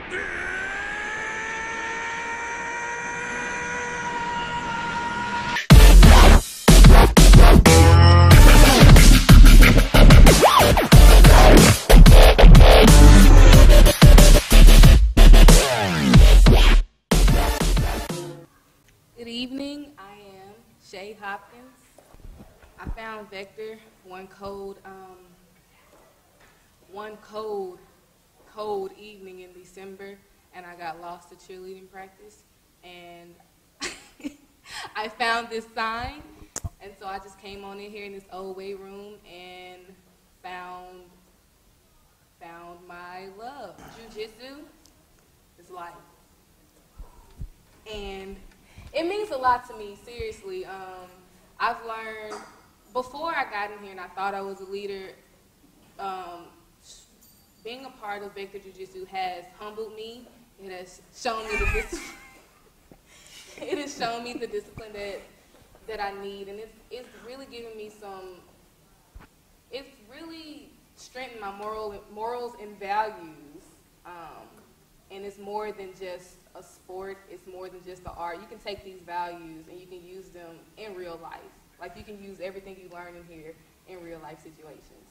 Good evening. I am Shay Hopkins. I found Vector one cold evening in December, and I got lost to cheerleading practice, and I found this sign, and so I just came on in here in this old weight room and found my love. Jiu-Jitsu is life, and it means a lot to me, seriously. I've learned, before I got in here and I thought I was a leader, being a part of Vector Jiu-Jitsu has humbled me. It has shown me the discipline. It has shown me the discipline that I need, and it's really given me it's really strengthened my morals and values. And it's more than just a sport. It's more than just the art. You can take these values and you can use them in real life. Like, you can use everything you learn in here in real life situations.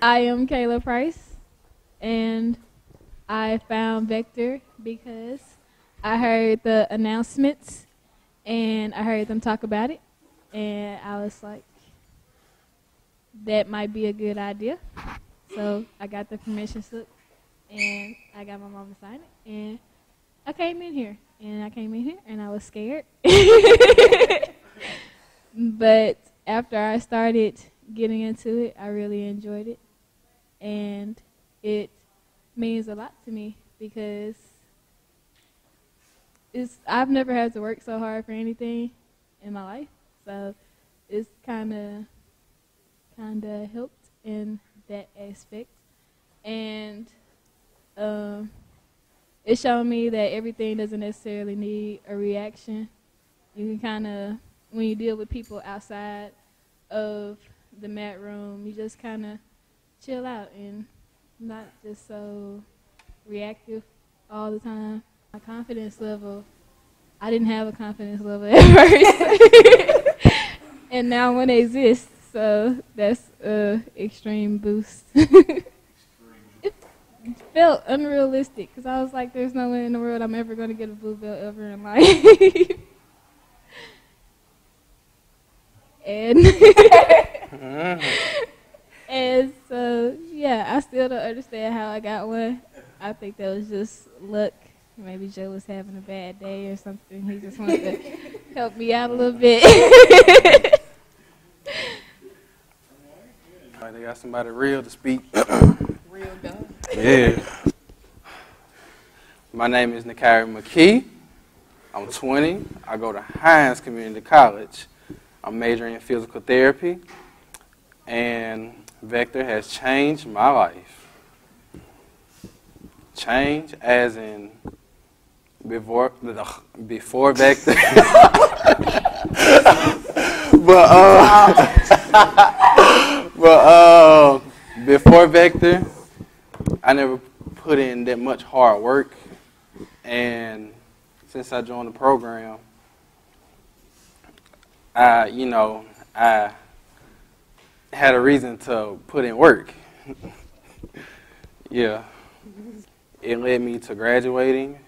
I am Kayla Price, and I found Vector because I heard the announcements and I heard them talk about it, and I was like, that might be a good idea. So I got the permission slip, and I got my mom to sign it, and I came in here, and I was scared. But after I started getting into it, I really enjoyed it, and it means a lot to me because I've never had to work so hard for anything in my life, so it's kind of helped in that aspect, and it showed me that everything doesn't necessarily need a reaction. You can kind of, when you deal with people outside of the mat room, you just kind of chill out and not just so reactive all the time. My confidence level, I didn't have a confidence level at first, and now one exists. So that's an extreme boost. It felt unrealistic because I was like, there's no way in the world I'm ever going to get a blue belt ever in life. And so, yeah, I still don't understand how I got one. I think that was just luck. Maybe Joe was having a bad day or something. He just wanted to help me out a little bit. They got somebody real to speak. Real dumb. Yeah. My name is Nakari McKee. I'm 20. I go to Hines Community College. I'm majoring in physical therapy. And Vector has changed my life. Change as in before Vector. But before Vector, I never put in that much hard work, and since I joined the program, I had a reason to put in work. Yeah, it led me to graduating,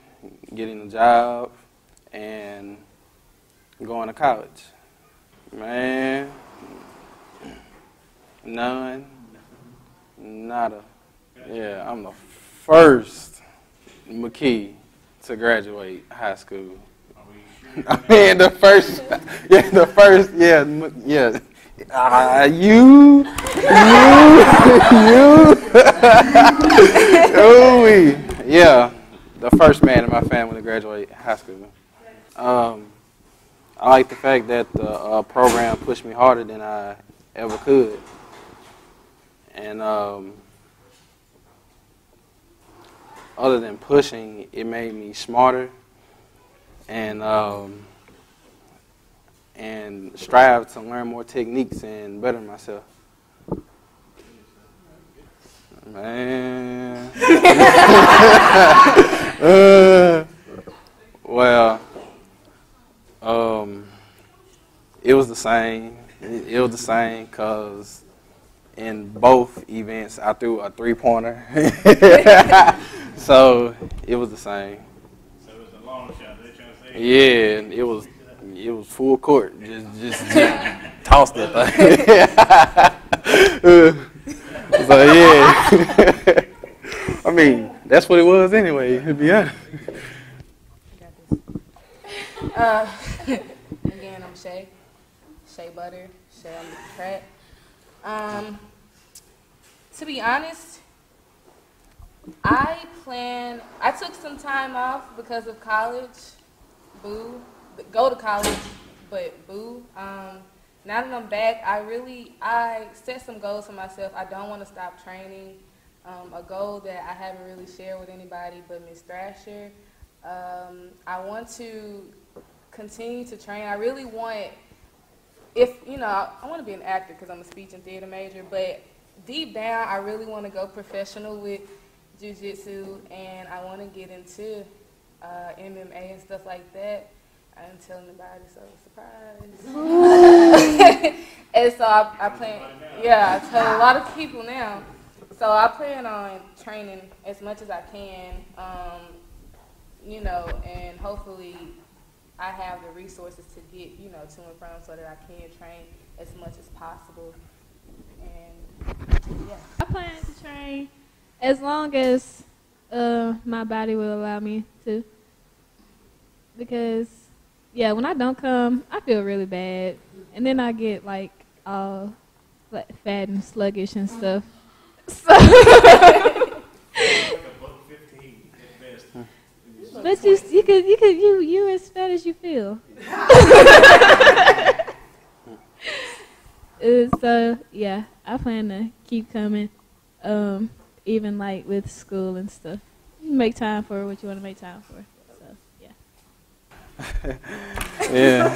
getting a job, and going to college. Man. Nada. Yeah, I'm the first McKee to graduate high school. I mean, the first. Yeah, the first man in my family to graduate high school. I like the fact that the program pushed me harder than I ever could. And other than pushing, it made me smarter and strive to learn more techniques and better myself. Man. Well, it was the same. It was the same because in both events I threw a 3-pointer. So it was the same. So it was a long shot. They trying to say. Yeah, and it was full court. Just tossed that thing. So yeah. I mean, that's what it was anyway, to be honest. Again, I'm Shay Butter, Shay on the track. To be honest, I took some time off because of college. Boo. Go to college, but boo. Now that I'm back, I set some goals for myself. I don't want to stop training. A goal that I haven't really shared with anybody but Miss Thrasher. I want to continue to train. I really want, I want to be an actor because I'm a speech and theater major, but deep down, I really want to go professional with Jiu-Jitsu, and I want to get into MMA and stuff like that. I didn't tell anybody, so surprise. And so I plan, I tell a lot of people now. So I plan on training as much as I can, and hopefully I have the resources to get, to and from so that I can train as much as possible. And yeah. I plan to train as long as my body will allow me to. Because, when I don't come, I feel really bad. And then I get, all fat and sluggish and stuff. So but you as fat as you feel. So I plan to keep coming, even with school and stuff. You make time for what you want to make time for. So Yeah.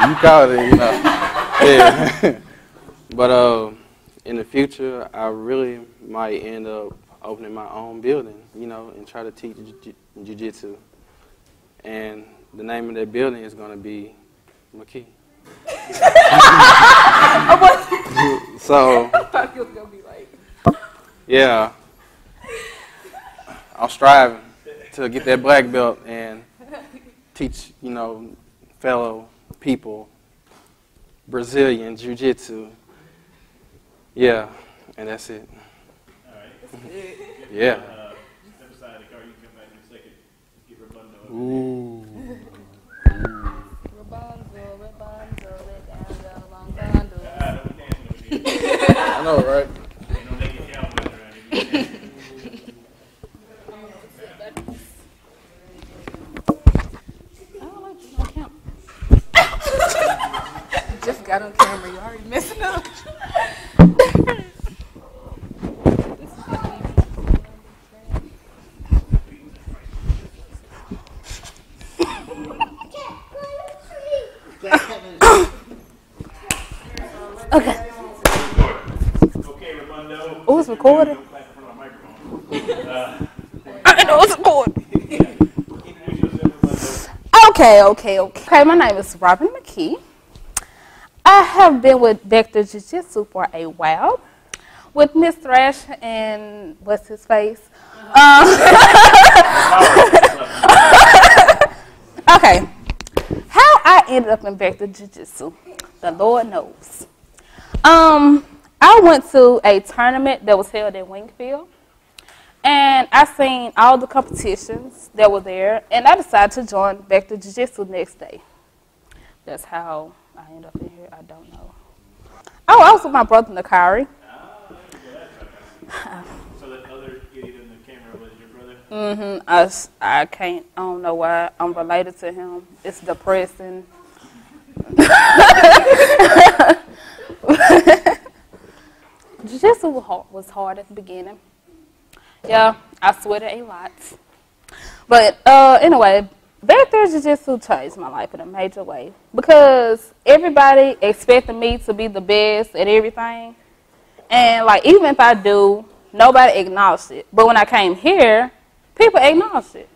You called it, Yeah. But in the future, I really might end up opening my own building, and try to teach jiu-jitsu. And the name of that building is going to be McKee. So, I thought he was going to be yeah, I'm striving to get that black belt and teach, fellow people Brazilian jiu-jitsu. Yeah, and that's it. All right. Yeah. Step aside the car. You can come back in a second. Get Rabundo. Ooh. I know, right? Just got on camera. You already messing up. Okay. Okay, Rabundo. Oh, it's recorded. I know it's recorded. Okay. My name is Robin McKee. I have been with Vector Jiu-Jitsu for a while with Miss Thrash and what's his face. Okay. How I ended up in Vector Jiu-Jitsu, the Lord knows. I went to a tournament that was held in Wingfield, and I seen all the competitions that were there, and I decided to join Vector Jiu-Jitsu next day. That's how I ended up in here. I don't know. Oh, I was with my brother Nakari. So that other idiot in the camera was your brother? I don't know why I'm related to him. It's depressing. Jiu-Jitsu was hard at the beginning. Yeah, I sweated a lot. But anyway, Vector Jiu-Jitsu changed my life in a major way because everybody expected me to be the best at everything. And even if I do, nobody acknowledged it. But when I came here, people acknowledged it.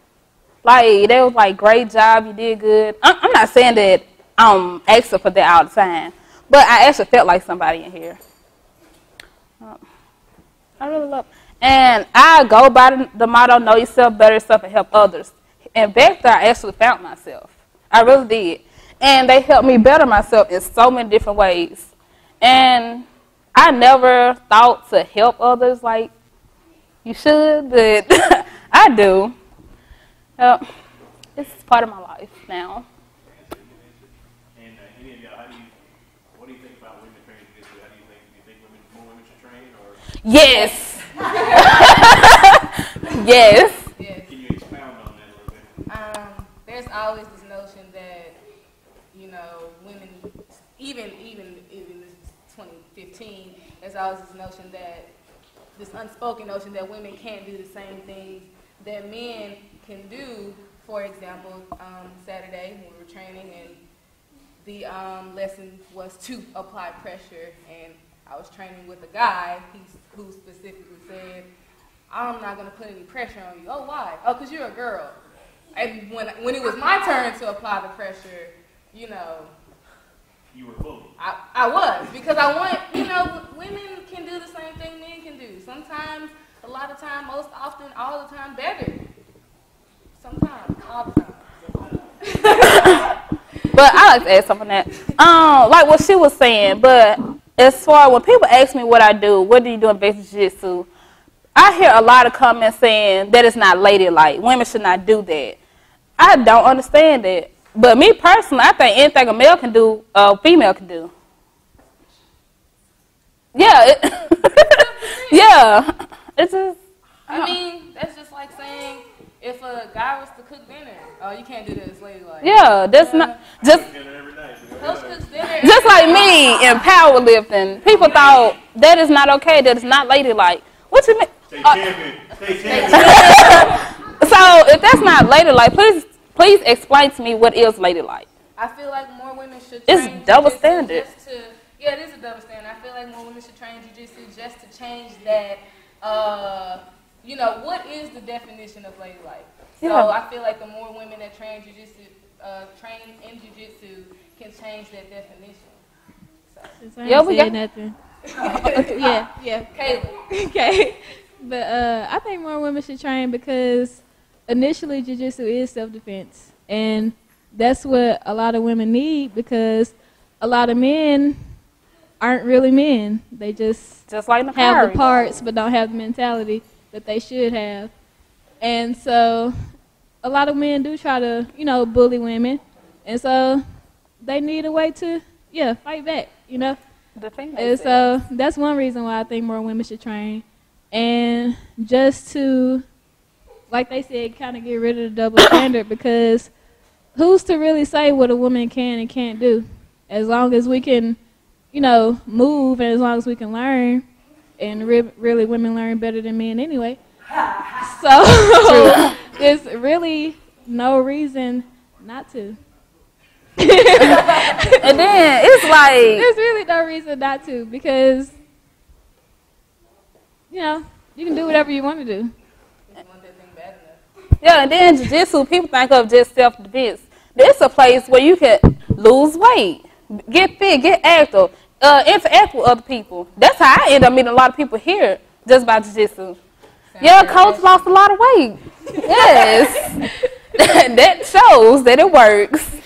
Like, they was like, great job, you did good. I'm not saying that I'm asking for that all the time, but I actually felt like somebody in here. I really love it. And I go by the motto, know yourself, better yourself, and help others. And back there, I actually found myself. I really did. And they helped me better myself in so many different ways. And I never thought to help others like you should, but I do. It's part of my life now. And any of y'all, what do you think about women training jiu-jitsu? How do you think more women should train? Or Yes. Yes. Yes. can you expound on that a little bit? There's always this notion that, you know, women, even this 2015, there's always this notion that, this unspoken notion that women can't do the same things that men can do. For example, Saturday when we were training, and the lesson was to apply pressure, and I was training with a guy who specifically said, I'm not going to put any pressure on you. Oh, why? Oh, because you're a girl. And when it was my turn to apply the pressure, you know, You were bullied. I was, because I want, you know, women can do the same thing men can do. Sometimes, a lot of time, most often, all the time, better. Sometimes, all the time. But I like to add something on that. Like what she was saying, but as far when people ask me what I do, what do you do in basic jiu-jitsu, I hear a lot of comments saying that it's not ladylike. Women should not do that. I don't understand that. But me personally, I think anything a male can do, a female can do. Yeah. Yeah. It's just. I mean, that's just like saying if a guy was to cook dinner, oh, you can't do that, it's ladylike. Yeah, that's not just. Dinner every night. Coach cooks dinner. Just like me in powerlifting, people thought that is not okay, that is not ladylike. What you mean? Stay champion. Stay champion. So if that's not ladylike, please explain to me what is ladylike. I feel like more women should It's train double jiu-jitsu standard. Yeah, it is a double standard. I feel like more women should train jiu-jitsu just to change that, you know, what is the definition of ladylike? So Yeah. I feel like the more women that train jiu-jitsu, train in jiu-jitsu can change that definition. So, Since I ain't Yeah, we said got- nothing. Yeah. Kayla. Okay. But I think more women should train because initially jiu-jitsu is self-defense. And that's what a lot of women need because a lot of men aren't really men. They just like the have Ferrari. the parts but don't have the mentality that they should have. And so a lot of men do try to, you know, bully women. And so they need a way to, fight back, you know. And so that's one reason why I think more women should train. And just to, like they said, kind of get rid of the double standard because who's to really say what a woman can and can't do? As long as we can, you know, move and as long as we can learn, and really women learn better than men anyway. So there's really no reason not to. And then it's like There's really no reason not to because, you know, you can do whatever you want to do. If you want that thing bad enough. yeah, and then jiu-jitsu, people think of just self-defense. This is a place where you can lose weight, get fit, get active, interact with other people. That's how I end up meeting a lot of people here just by jiu-jitsu. Yeah, coach lost a lot of weight. Yes. That shows that it works.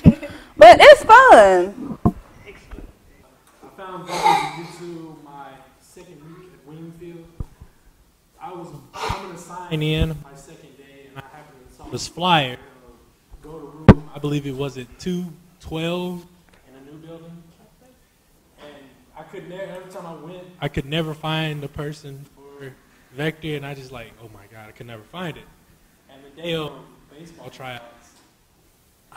But it's fun. I found Jiu-Jitsu my second week at Wingfield. I was coming to sign in my second day, and I happened to saw this flyer. Go to room, I believe it was at 212 in a new building. And I could never, every time I went, I could never find the person for Vector, and I just like, oh my God, I could never find it. And the day of baseball tryouts,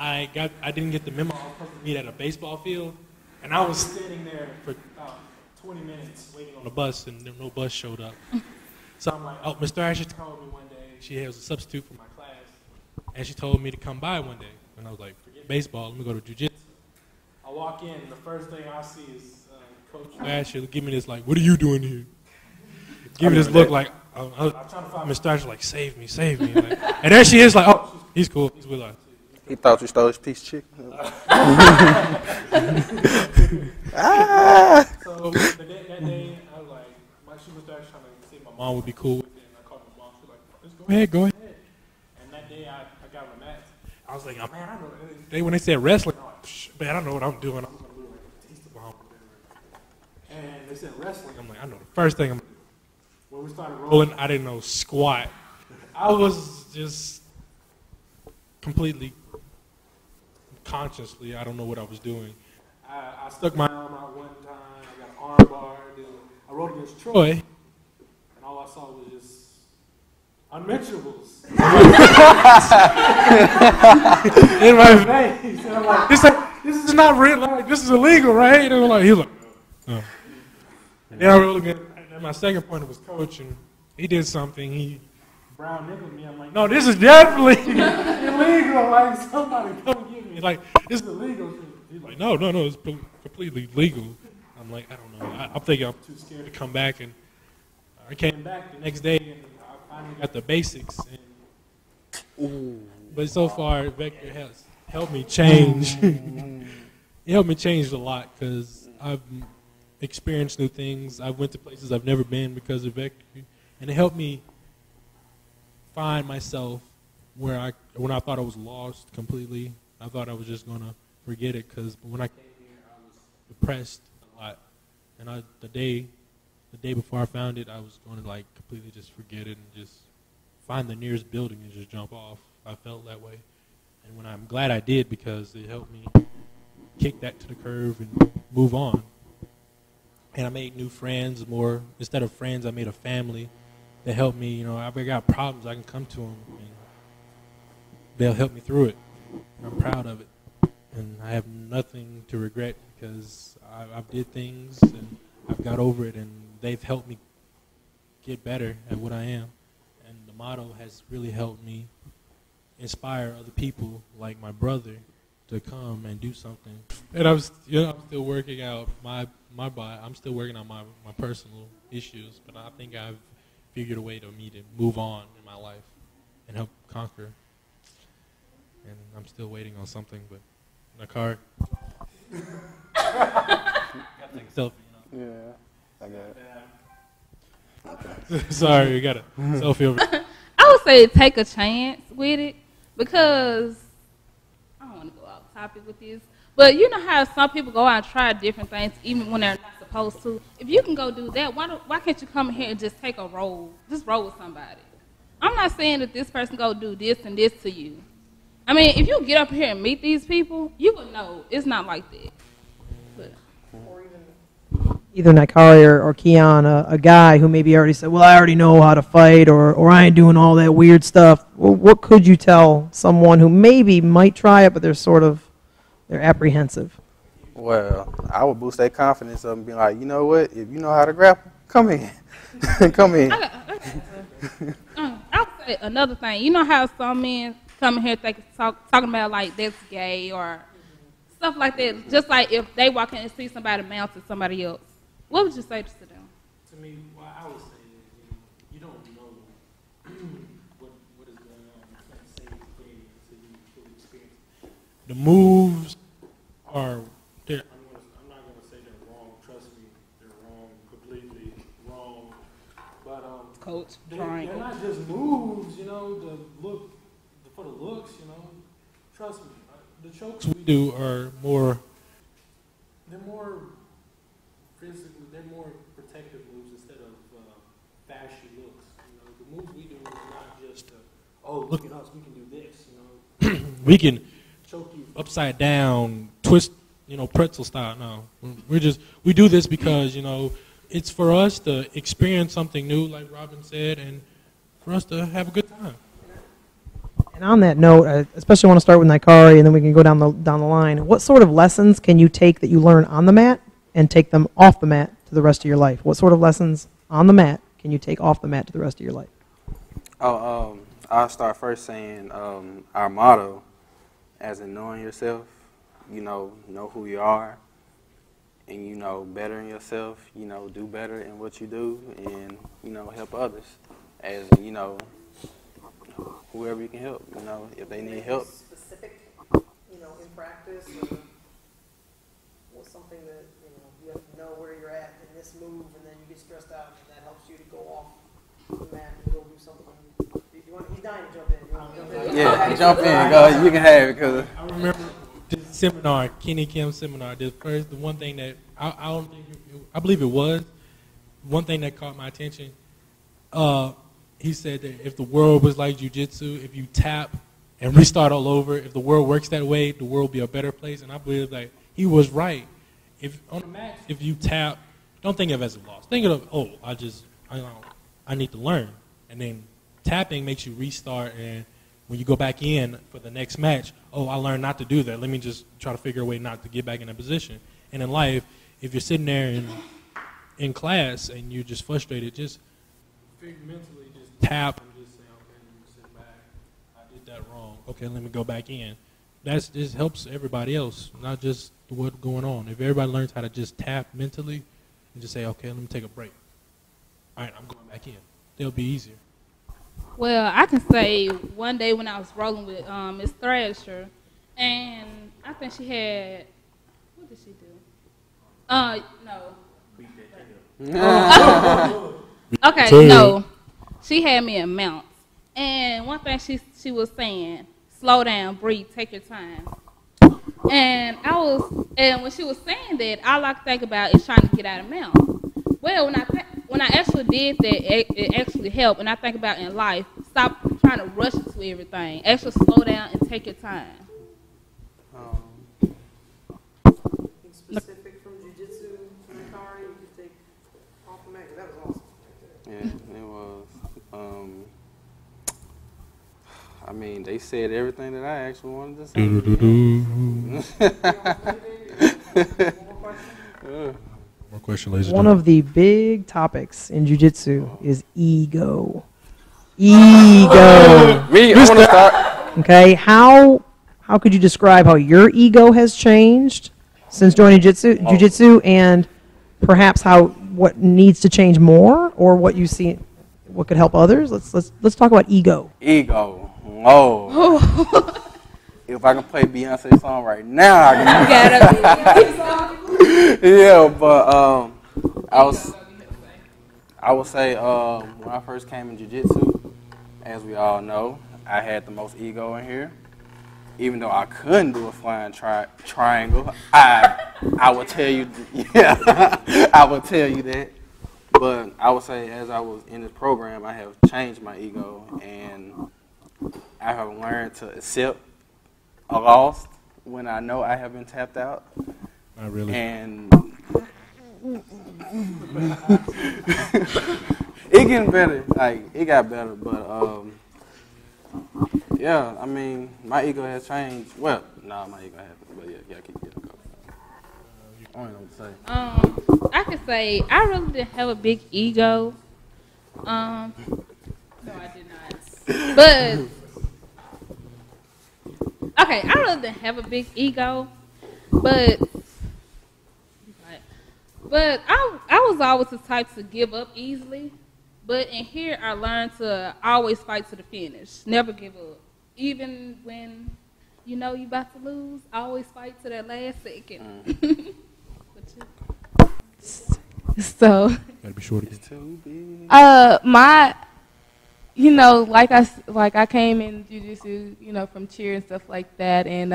I didn't get the memo. I was supposed to meet at a baseball field, and I was standing there for about 20 minutes waiting on the bus, and no bus showed up. So I'm like, oh, Miss Thrasher called me one day. She was a substitute for my class, and she told me to come by one day. And I was like, forget baseball, let me go to jiu-jitsu. I walk in, and the first thing I see is Coach Thrasher give me this like, what are you doing here? Give me this look like, I'm trying to find Miss Thatcher, like, save me. Like, and there she is, like, oh, he's cool. He's with us. He thought you stole his piece of chicken. So that day, I was like, she was trying to see if my mom would be cool with it, and I called my mom. She was like, let's go ahead. And that day, I got on the mat. I was like, oh, man, I know. When they said wrestling, I'm like, man, I know what I'm doing. I'm going to do like a taste of bomb. And they said wrestling. I'm like, I know the first thing I'm going to do. When we started rolling, I didn't know squat. I was just completely consciously, I don't know what I was doing. I stuck my arm out one time. I got an arm bar. Then I rolled against Troy, and all I saw was just unmentionables in my face. And I'm like, this is not real. Like, this is illegal, right? And he was like, no. And then I rolled again. And my second pointer was coach, and he did something. He brown nickeled me. I'm like, no, this is definitely illegal. Like, somebody come get me. Like, this is illegal. He's like, no, it's completely legal. I'm like, I don't know. I'm thinking I'm too scared to come back, and I came back the next day, and I finally got the basics. But so far, Vector has helped me change. It helped me change a lot because I've experienced new things. I went to places I've never been because of Vector, and it helped me find myself when I thought I was lost completely. I thought I was just gonna forget it because when I came here, I was depressed a lot, and the day before I found it, I was going to like completely just forget it and just find the nearest building and just jump off. I felt that way, and when I'm glad I did because it helped me kick that to the curb and move on. And I made new friends. Instead of friends, I made a family that helped me. You know, I've got problems, I can come to them, and they'll help me through it. And I'm proud of it, and I have nothing to regret because I've did things and I've got over it, and they've helped me get better at what I am. And the motto has really helped me inspire other people like my brother to come and do something. And I'm still working out my body. I'm still working on my personal issues, but I think I've figured a way to move on in my life and help conquer. And I'm still waiting on something, but in a car. Gotta take a selfie, you know. Yeah, I got it. Okay. Sorry, you got a selfie over. I would say take a chance with it because I don't want to go off topic with this, but you know how some people go out and try different things even when they're not supposed to. If you can go do that, why can't you come here and just take a roll? Just roll with somebody. I'm not saying that this person go do this and this to you. I mean, if you get up here and meet these people, you would know it's not like that. But. Either Nikari or Keon, a guy who maybe already said, well, I already know how to fight, or I ain't doing all that weird stuff. Well, what could you tell someone who maybe might try it, but they're apprehensive? Well, I would boost their confidence up and be like, you know what? If you know how to grapple, come in. Come in. I would say another thing. You know how some men come in here talking about like that's gay or stuff like that. Just like if they walk in and see somebody mount to somebody else. What would you say to them? To me, what I would say is you don't know what is going on. You can't say it's gay until you fully experience it. The moves are there. I'm not going to say they're wrong. Trust me, they're wrong, completely wrong. But Coach, they're not just moves, you know, for the looks, you know. Trust me, the chokes we do are more. They're more physically. They're more protective moves instead of fashy looks. You know, the moves we do is not just look at us, we can do this. You know, we can choke you upside down, twist, you know, pretzel style. No, we do this because you know it's for us to experience something new, like Robin said, and for us to have a good time. And on that note, I especially want to start with Nikari, and then we can go down the line. What sort of lessons can you take that you learn on the mat and take them off the mat to the rest of your life? What sort of lessons on the mat can you take off the mat to the rest of your life? I'll start first saying our motto, as in knowing yourself, you know who you are, and bettering yourself, do better in what you do, and help others. as whoever you can help. If they need help. Specific, in practice, or what's something that you have to know where you're at in this move, and then you get stressed out, and that helps you to go off the mat and go do something. He's dying to jump in. You want to jump in? Yeah, jump in, go. You can have it, cause I remember this seminar, Kenny Kim seminar. The one thing that I believe it was one thing that caught my attention. He said that if the world was like jiu-jitsu, if you tap and restart all over, if the world works that way, the world will be a better place. And I believe that he was right. If on the mat, if you tap, don't think of it as a loss. Think of I need to learn. And then tapping makes you restart, and when you go back in for the next match, I learned not to do that. Let me just try to figure a way not to get back in that position. And in life, if you're sitting there in class and you're just frustrated, just mentally just tap and just say, okay, let me sit back. I did that wrong. Okay, let me go back in. This helps everybody else, not just what's going on. If everybody learns how to just tap mentally and just say, okay, let me take a break. All right, I'm going back in. It'll be easier. Well, I can say one day when I was rolling with Miss Thrasher, and I think she had, what did she do? No. Okay, no. She had me in mounts. And one thing she was saying, slow down, breathe, take your time. And when she was saying that, all I could think about is trying to get out of mount. Well, when I actually did that, it actually helped. And I think about in life, stop trying to rush into everything. Actually slow down and take your time. Specific from jiu-jitsu, Kari, you could take off the mat. That was awesome. Yeah, it was. They said everything that I actually wanted to say. More question, ladies and One gentlemen. of the big topics in jiu-jitsu is ego. Ego. Me, I want to start. Okay, how could you describe how your ego has changed since joining jiu-jitsu, and perhaps what needs to change more, or what you see, what could help others? Let's talk about ego. Ego. Oh. If I can play Beyonce's song right now, I can. Yeah, but I would say when I first came in jiu-jitsu, as we all know, I had the most ego in here. Even though I couldn't do a flying triangle, I would tell you, I would tell you that. But I would say as I was in this program, I have changed my ego, and I have learned to accept a loss when I know I have been tapped out. Not really. And it getting better. It got better, but yeah, my ego has changed. Well, my ego hasn't, but yeah, keep it going. I don't know what to say. I could say I really didn't have a big ego. No, I did not. But okay, I really didn't have a big ego, but I was always the type to give up easily. But in here, I learned to always fight to the finish, never give up, even when you know you about to lose. Always fight to that last second. So, Gotta be short. like I came in jiu-jitsu, from cheer and stuff like that, and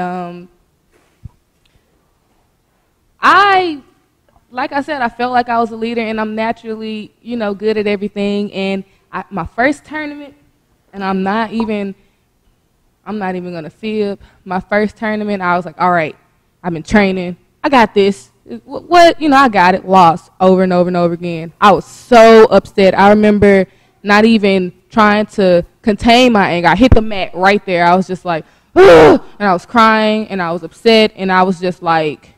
like I said, I felt like I was a leader, and I'm naturally, good at everything. And my first tournament, and I'm not even gonna fib. My first tournament, I was like, all right, I've been training, I got this. I got it. Lost over and over and over again. I was so upset. I remember not even trying to contain my anger. I hit the mat right there. I was just like, ugh! And I was crying, and I was upset, and I was just like.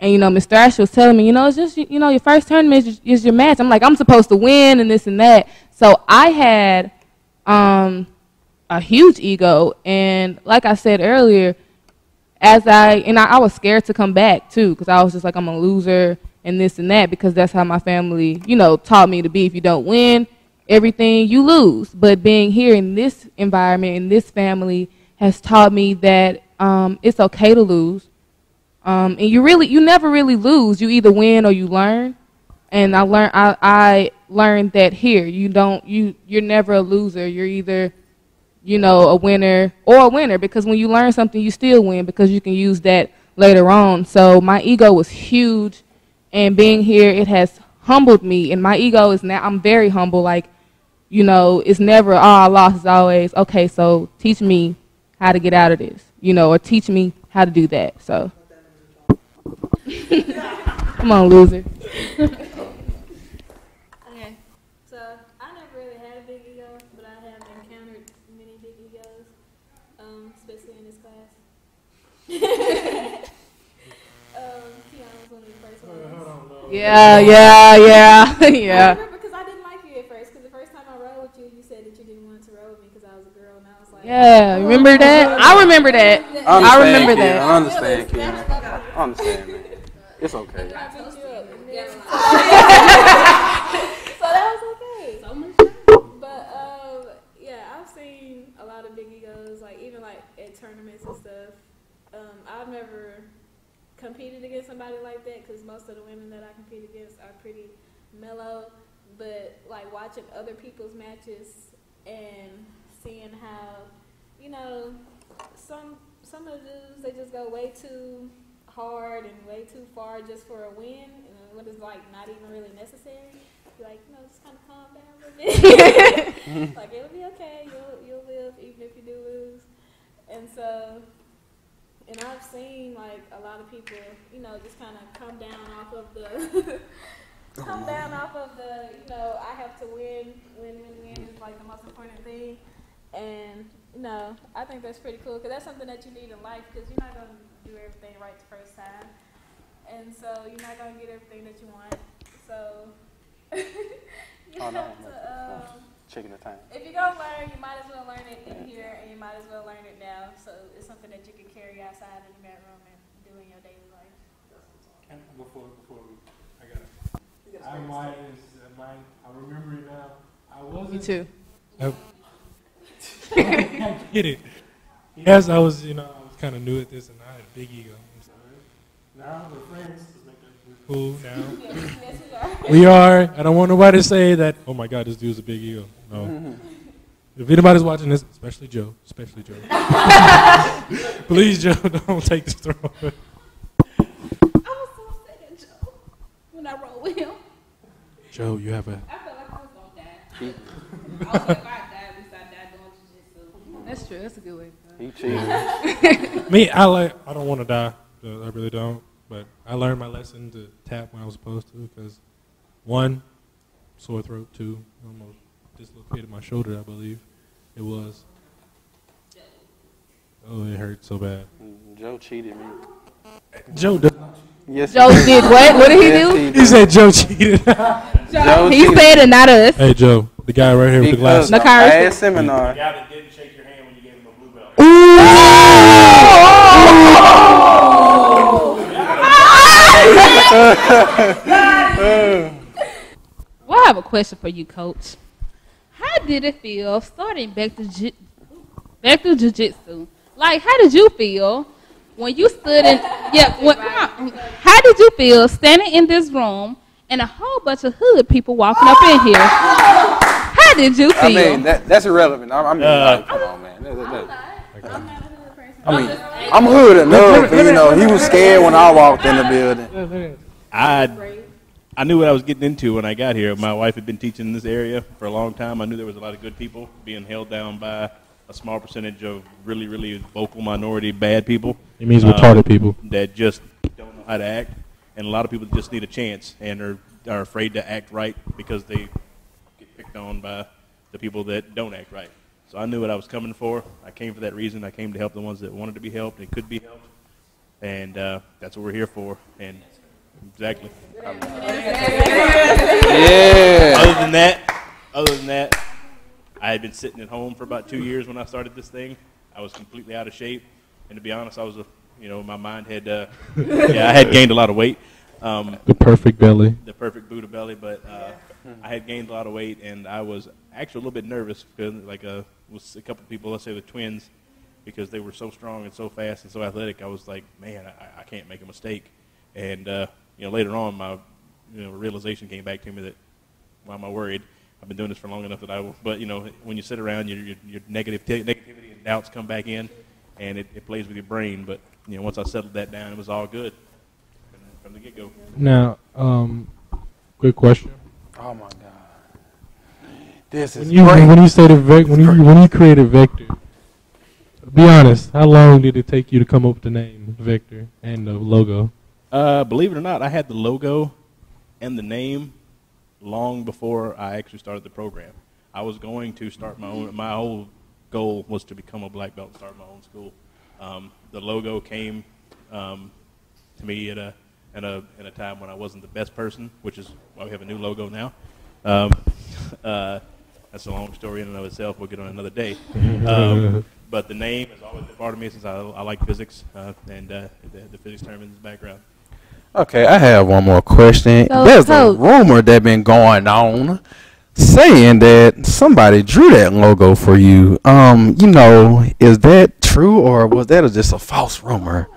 And, Ms. Thrasher was telling me, it's just, your first tournament is your match. I'm like, I'm supposed to win and this and that. So I had a huge ego. And like I said earlier, I was scared to come back, too, because I was just like, I'm a loser and this and that, because that's how my family, taught me to be. If you don't win, everything, you lose. But being here in this environment, in this family, has taught me that it's okay to lose. And you never really lose. You either win or you learn. And I learned that here. You're never a loser. You're either, a winner or a winner, because when you learn something, you still win because you can use that later on. So my ego was huge, and being here, it has humbled me. And my ego is now, I'm very humble. Like, it's never, I lost. It's always, okay, so teach me how to get out of this, or teach me how to do that. So, come on, loser. Okay, so I never really had a big ego, but I have encountered many big egos, especially in this class. Keon was one of the first ones. Yeah. I remember because I didn't like you at first, because the first time I rode with you, you said that you didn't want to row with me because I was a girl, and I was like, Yeah, remember that? I remember that. I remember that. I understand, Kim. I understand, man. It's okay. and then I beat you up. And then, so that was okay. But yeah, I've seen a lot of big egos, like even like at tournaments and stuff. I've never competed against somebody like that because most of the women that I compete against are pretty mellow. But like watching other people's matches and seeing how, some of the dudes, they just go way too hard and way too far just for a win, and when it's like not even really necessary. You're like, just kind of calm down a little bit. Like, it'll be okay. You'll live even if you do lose. And so, and I've seen like a lot of people, just kind of come down off of the I have to win is like the most important thing. And I think that's pretty cool because that's something that you need in life, because you're not going to do everything right the first time. And so you're not going to get everything that you want. So you have to, checking the time. if you're going to learn, you might as well learn it in here, and you might as well learn it now. So it's something that you can carry outside in the bedroom and do in your daily life. Before I got it. I remember it now. I wasn't. Me too. I get it. Yes, I was kind of new at this, and I had a big ego. Now we're friends. We're cool now. Yes, We are. I don't want nobody to say that, oh my God, this dude's a big ego. No. If anybody's watching this, especially Joe. Please, Joe, don't take this throne. I was so sad, Joe, when I rolled with him. Joe, you have a... I felt like I was going to die. I was like, if I die, at least I died doing jiu-jitsu. That's true. That's a good way. He cheated. Me, I don't want to die. I really don't. But I learned my lesson to tap when I was supposed to, because 1, sore throat, 2, almost dislocated my shoulder, I believe it was. Oh, it hurt so bad. Joe cheated me. Joe did. Yes, Joe did what? What did he Yes, do? He said Joe cheated. Joe He cheated. said it, not us. Hey, Joe, the guy right here with the Because glasses. the Nakari. last seminar. The guy that didn't shake your hand when you gave him a blue belt. Well, I have a question for you, Coach. How did it feel starting back to jiu-jitsu? Like, how did you feel when you stood in? How did you feel standing in this room and a whole bunch of hood people walking up in here? How did you feel? I mean, that's irrelevant. I mean, like, come on, man. I mean, I'm hood enough. He was scared when I walked in the building. I knew what I was getting into when I got here. My wife had been teaching in this area for a long time. I knew there was a lot of good people being held down by a small percentage of really, really vocal minority bad people. It means retarded people. That just don't know how to act. And a lot of people just need a chance and are afraid to act right because they get picked on by the people that don't act right. So I knew what I was coming for. I came for that reason. I came to help the ones that wanted to be helped and could be helped. And that's what we're here for. And exactly. Yeah. Other than that, I had been sitting at home for about 2 years when I started this thing. I was completely out of shape. And to be honest, I was, my mind had, I had gained a lot of weight. The perfect belly. The perfect Buddha belly, but I had gained a lot of weight, and I was actually a little bit nervous because like was a couple of people, let's say the twins, because they were so strong and so fast and so athletic. I was like, man, I can't make a mistake. And later on, my realization came back to me that why am I worried? I've been doing this for long enough that I will. But when you sit around, your negativity and doubts come back in, and it plays with your brain. But once I settled that down, it was all good from the get-go. Now, quick question. Oh my God. This is when you say when you created Vector, be honest, how long did it take you to come up with the name Vector and the logo? Believe it or not, I had the logo and the name long before I actually started the program. I was going to start my own. My whole goal was to become a black belt and start my own school. The logo came to me at a time when I wasn't the best person, which is why we have a new logo now. That's a long story in and of itself. We'll get on another day. But the name has always been part of me since I like physics and the physics term in this background. Okay, I have one more question. So, There's a rumor that been going on saying that somebody drew that logo for you. Is that true or was that just a false rumor?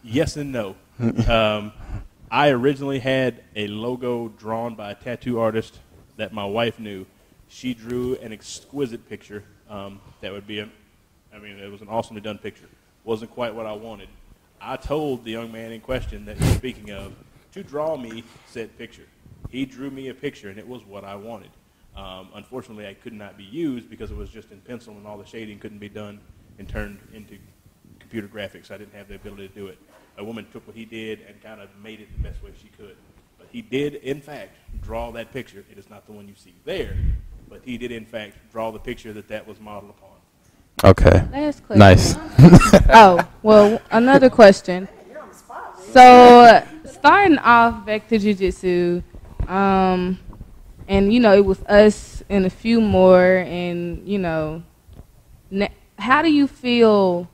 Yes and no. I originally had a logo drawn by a tattoo artist that my wife knew. She drew an exquisite picture that would be it was an awesomely done picture. Wasn't quite what I wanted. I told the young man in question that you're speaking of to draw me said picture. He drew me a picture, and it was what I wanted. Unfortunately, it could not be used because it was just in pencil, and all the shading couldn't be done and turned into computer graphics. I didn't have the ability to do it. A woman took what he did and kind of made it the best way she could. But he did, in fact, draw that picture. It is not the one you see there, but he did, in fact, draw the picture that was modeled upon. Okay. Last question. Nice. Another question. So, starting off Vector Jiu-Jitsu, and it was us and a few more, and how do you feel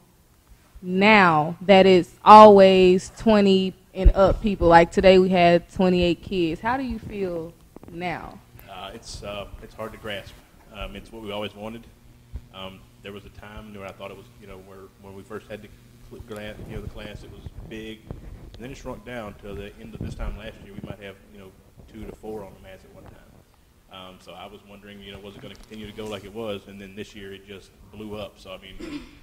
now that it's always 20 and up people? Like today we had 28 kids. How do you feel now? It's hard to grasp. It's what we always wanted. There was a time where I thought it was, when we first had the class, it was big, and then it shrunk down to the end of this time last year. We might have, 2 to 4 on the mats at one time. So I was wondering, was it going to continue to go like it was? And then this year it just blew up. So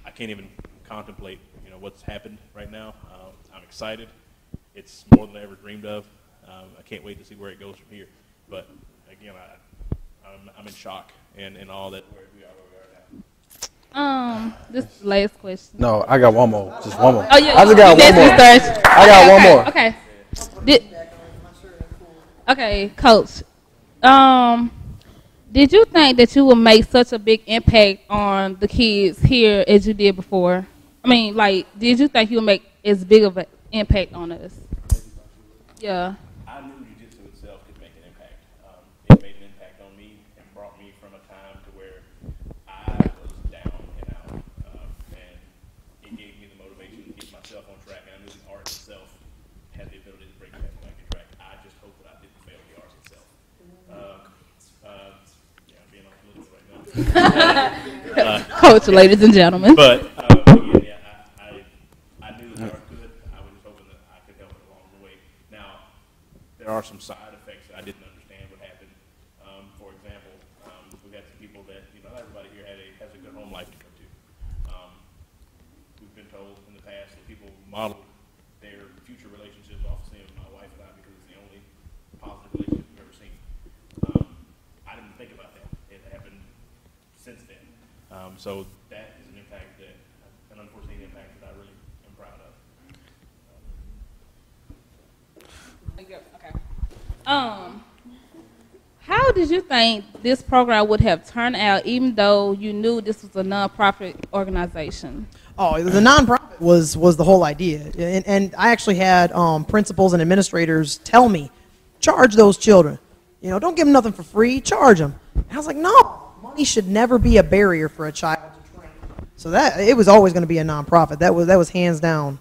I can't even contemplate, what's happened right now. I'm excited. It's more than I ever dreamed of. I can't wait to see where it goes from here. But again, I'm in shock and all that where we are now. This is the last question. No, I got one more. Just one more. Oh, yeah. I just got one more. I got one more. Okay. Okay, Coach. Did you think that you would make such a big impact on the kids here as you did before? Did you think you would make as big of an impact on us? Yeah. I knew Jiu-Jitsu itself could make an impact. It made an impact on me and brought me from a time to where I was down and out. And it gave me the motivation to get myself on track. And I knew the art itself had the ability to bring me back on track. I just hope that I didn't fail the art itself. Being on the list right now. Coach, ladies and gentlemen. But I knew the art could. I was just hoping that I could help it along the way. Now, there are some side effects that I didn't understand what happened. For example, we've had some people that, not everybody here has a good home life to go to. We've been told in the past that people model their future relationships off of seeing my wife and I because it's the only positive relationship we've ever seen. I didn't think about that. It happened since then. So that is an unforeseen impact that I really am proud of. Okay. How did you think this program would have turned out, even though you knew this was a nonprofit organization? Oh, the nonprofit was the whole idea, and I actually had principals and administrators tell me, charge those children. Don't give them nothing for free. Charge them. And I was like, no, money should never be a barrier for a child to train. So that it was always going to be a nonprofit. That was hands down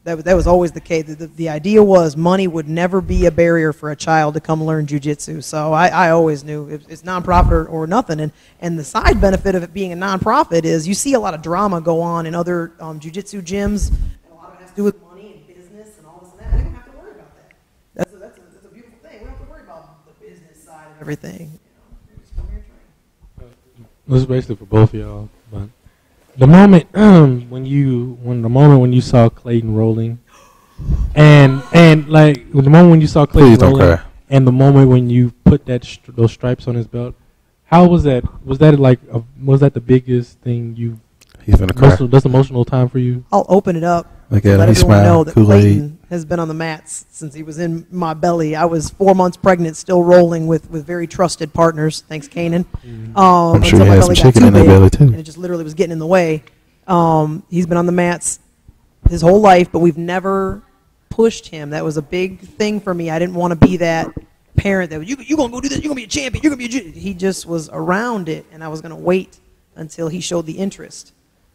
That was always the case. The idea was money would never be a barrier for a child to come learn jiu-jitsu. So I always knew it's nonprofit or nothing. And the side benefit of it being a nonprofit is you see a lot of drama go on in other jiu-jitsu gyms. And a lot of it has to do with money and business and all this and that. We don't have to worry about that. That's a beautiful thing. We don't have to worry about the business side of everything. You just come here and train. This is basically for both of y'all, but the moment when you saw Clayton rolling, and like the moment when you saw Clayton rolling, and the moment when you put those stripes on his belt, how was that? Was that the biggest thing He's gonna cry. That's emotional time for you? I'll open it up. Look to at let him. He everyone know smiled. that Kool-Aid. Clayton has been on the mats since he was in my belly. I was 4 months pregnant, still rolling with very trusted partners. Thanks, Kanan. I'm sure until he my had belly some got chicken too in that big, belly, too. and it just literally was getting in the way. He's been on the mats his whole life, but we've never pushed him. That was a big thing for me. I didn't want to be that parent that you're gonna go do this. You're gonna be a champion. You're gonna be. He just was around it, and I was gonna wait until he showed the interest.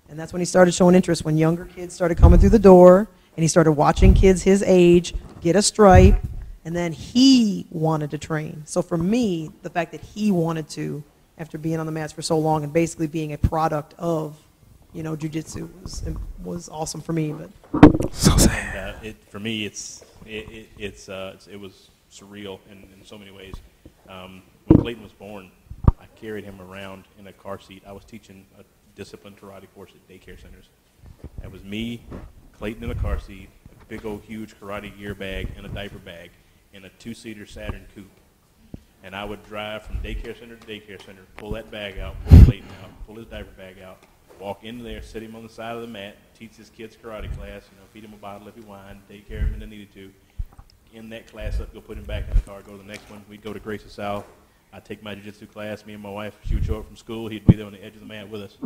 And that's when he started showing interest, when younger kids started coming through the door, and he started watching kids his age get a stripe, and then he wanted to train. So for me, the fact that he wanted to, after being on the mats for so long and basically being a product of, jiu-jitsu was awesome for me. But So sad. For me, it was surreal in so many ways. When Clayton was born, I carried him around in a car seat. I was teaching a disciplined karate course at daycare centers. That was me, Clayton in a car seat, a big old huge karate gear bag and a diaper bag, in a 2-seater Saturn coupe. And I would drive from daycare center to daycare center, pull that bag out, pull Clayton out, pull his diaper bag out, walk in there, sit him on the side of the mat, teach his kids karate class, feed him a bottle if he whined, take care of him when they needed to. In that class up, go put him back in the car, go to the next one. We'd go to Gracie South. I'd take my jiu-jitsu class. Me and my wife, she would show up from school. He'd be there on the edge of the mat with us.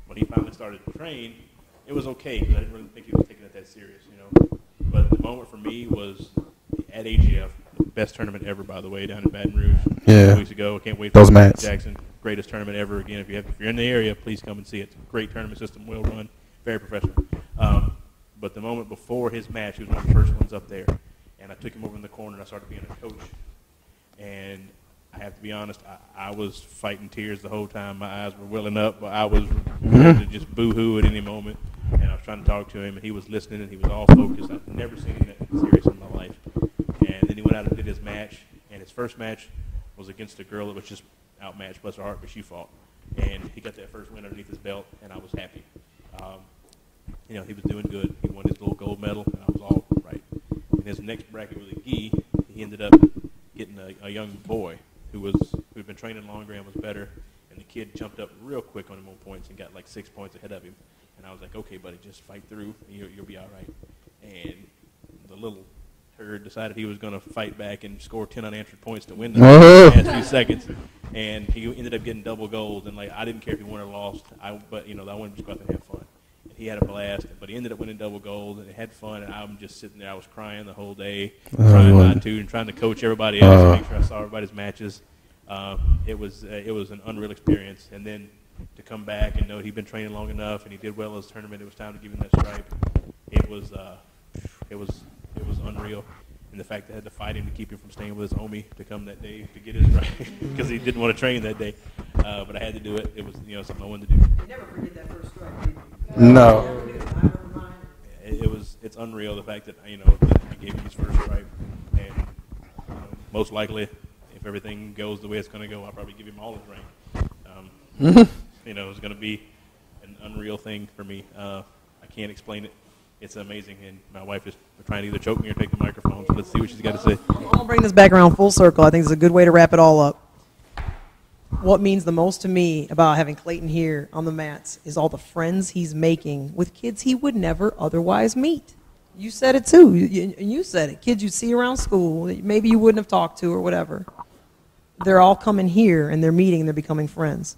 When he finally started to train, it was okay because I didn't really think he was taking it that serious, But the moment for me was at AGF, the best tournament ever, by the way, down in Baton Rouge. Yeah. 2 weeks ago. I can't wait for Those mats. Jackson. Greatest tournament ever. Again, if you're in the area, please come and see it. It's a great tournament system, well run, very professional. But the moment before his match, he was one of the first ones up there. And I took him over in the corner and I started being a coach. And I have to be honest, I was fighting tears the whole time. My eyes were welling up, but I was ready to just boo-hoo at any moment. And I was trying to talk to him, and he was listening, and he was all focused. I've never seen anything that serious in my life. And then he went out and did his match, and his first match was against a girl that was just outmatched, bless her heart, but she fought. And he got that first win underneath his belt, and I was happy. He was doing good. He won his little gold medal, and I was all right. In his next bracket with a gi, he ended up getting a young boy who'd been training longer and was better, and the kid jumped up real quick on him on points and got like 6 points ahead of him. And I was like, okay, buddy, just fight through. You'll be all right. And the little turd decided he was going to fight back and score 10 unanswered points to win the last few seconds. And he ended up getting double gold. And I didn't care if he won or lost. But I wanted to just go out there and have fun. And he had a blast, but he ended up winning double gold and had fun. And I'm just sitting there. I was crying the whole day, trying not to, and trying to coach everybody else and make sure I saw everybody's matches. It was an unreal experience. And then to come back and know he'd been training long enough and he did well in his tournament, it was time to give him that stripe. It was unreal. And the fact that I had to fight him to keep him from staying with his Omi to come that day to get his stripe because he didn't want to train that day. But I had to do it. It was something I wanted to do. you never forget that first stripe, did you? No. It's unreal the fact that that I gave him his first stripe, and most likely, if everything goes the way it's going to go, I'll probably give him all his rank. It's going to be an unreal thing for me. I can't explain it. It's amazing, and my wife is trying to either choke me or take the microphone. So let's see what she's got to say. I'll bring this back around full circle. I think it's a good way to wrap it all up. What means the most to me about having Clayton here on the mats is all the friends he's making with kids he would never otherwise meet. You said it too. You said it. Kids you see around school, maybe you wouldn't have talked to or whatever. They're all coming here and they're meeting and they're becoming friends.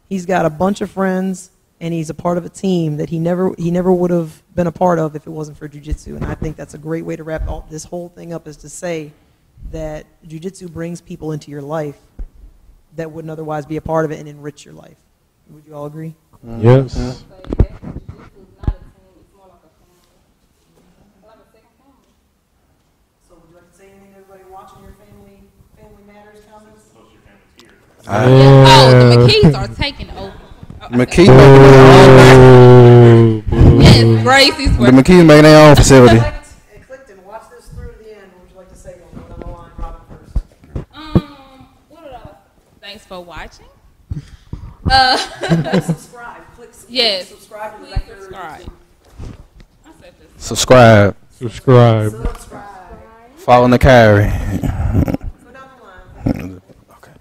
He's got a bunch of friends and he's a part of a team that he never would have been a part of if it wasn't for jiu-jitsu. And I think that's a great way to wrap this whole thing up, is to say that jiu-jitsu brings people into your life that wouldn't otherwise be a part of it and enrich your life. Would you all agree? Yes. Oh, the McKees are taking over. McKee making their own. Yes, Gracie's The McKees making their own facility. It clicked and watch this through to the end. What would you like to say on the line, Robin, first? What did I? Thanks for watching. Subscribe. Click Yes. subscribe to the Please Vector. subscribe. I said this. Subscribe. Subscribe. Follow Nakari. Go down the line. Okay.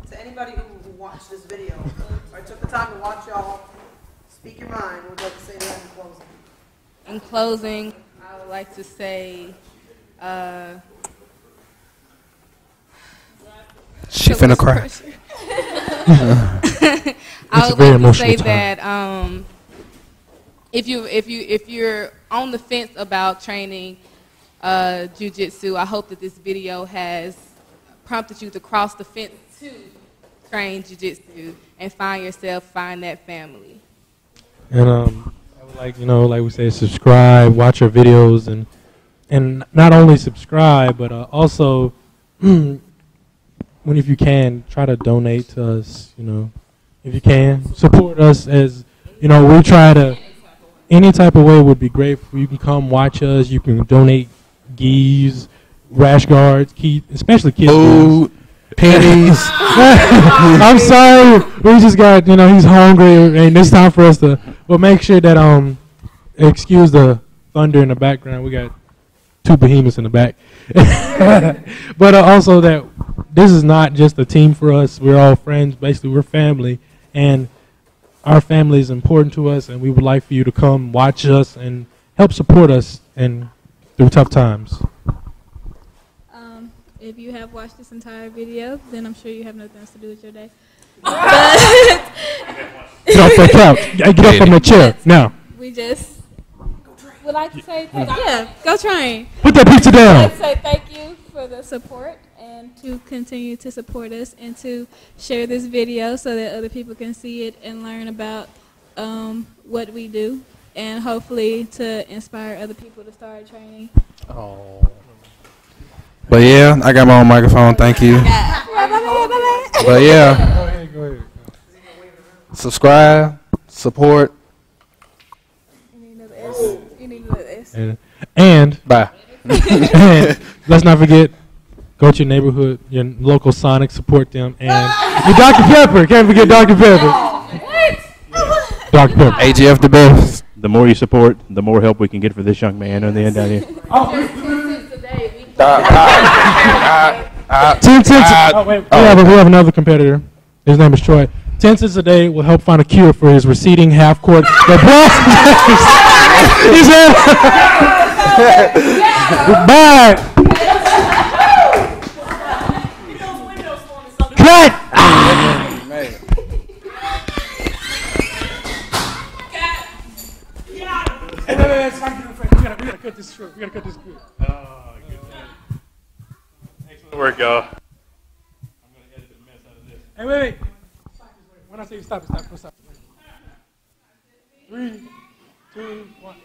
To anybody who watched this video, or took the time to watch y'all, speak your mind. What would you like to say to that in closing? In closing, I would like to say, She finna cry. I would very like to say emotional that if you're on the fence about training jiu-jitsu, I hope that this video has prompted you to cross the fence to train jiu-jitsu and find that family. And I would like, like we said, subscribe, watch our videos, and not only subscribe, but also, if you can, try to donate to us. If you can, support us as we try to. Any type of way would be great. You can come watch us. You can donate gis, rash guards, especially kids. Food, pennies. I'm sorry. We just got, he's hungry, and it's time for us to. But make sure that excuse the thunder in the background. We got two behemoths in the back. But also that this is not just a team for us. We're all friends. Basically, we're family, and our family is important to us, and we would like for you to come watch us and help support us and through tough times. If you have watched this entire video, then I'm sure you have nothing else to do with your day. Get off that couch. Get up from the chair now. We just would like to say thank you. Yeah, go train. Put that pizza I'd down. like to say thank you for the support and to continue to support us and to share this video so that other people can see it and learn about what we do and hopefully to inspire other people to start training. Oh. But yeah, I got my own microphone. Thank you. But yeah, Go ahead. subscribe, support. You need another S. You need another S. And Bye. let's not forget, go to your neighborhood, your local Sonic, support them, and your Dr. Pepper. Can't forget Dr. Pepper. Dr. Pepper. AGF the best. The more you support, the more help we can get for this young man on the end down here. 10 cents. Oh, wait, we have another competitor. His name is Troy. 10 cents a day will help find a cure for his receding half court. Bye. Cut. We gotta cut this short. We gotta cut this short. Oh, good. Excellent work, y'all. I'm gonna edit the mess out of this. Hey, wait. When I say stop, stop. 3, 2, 1.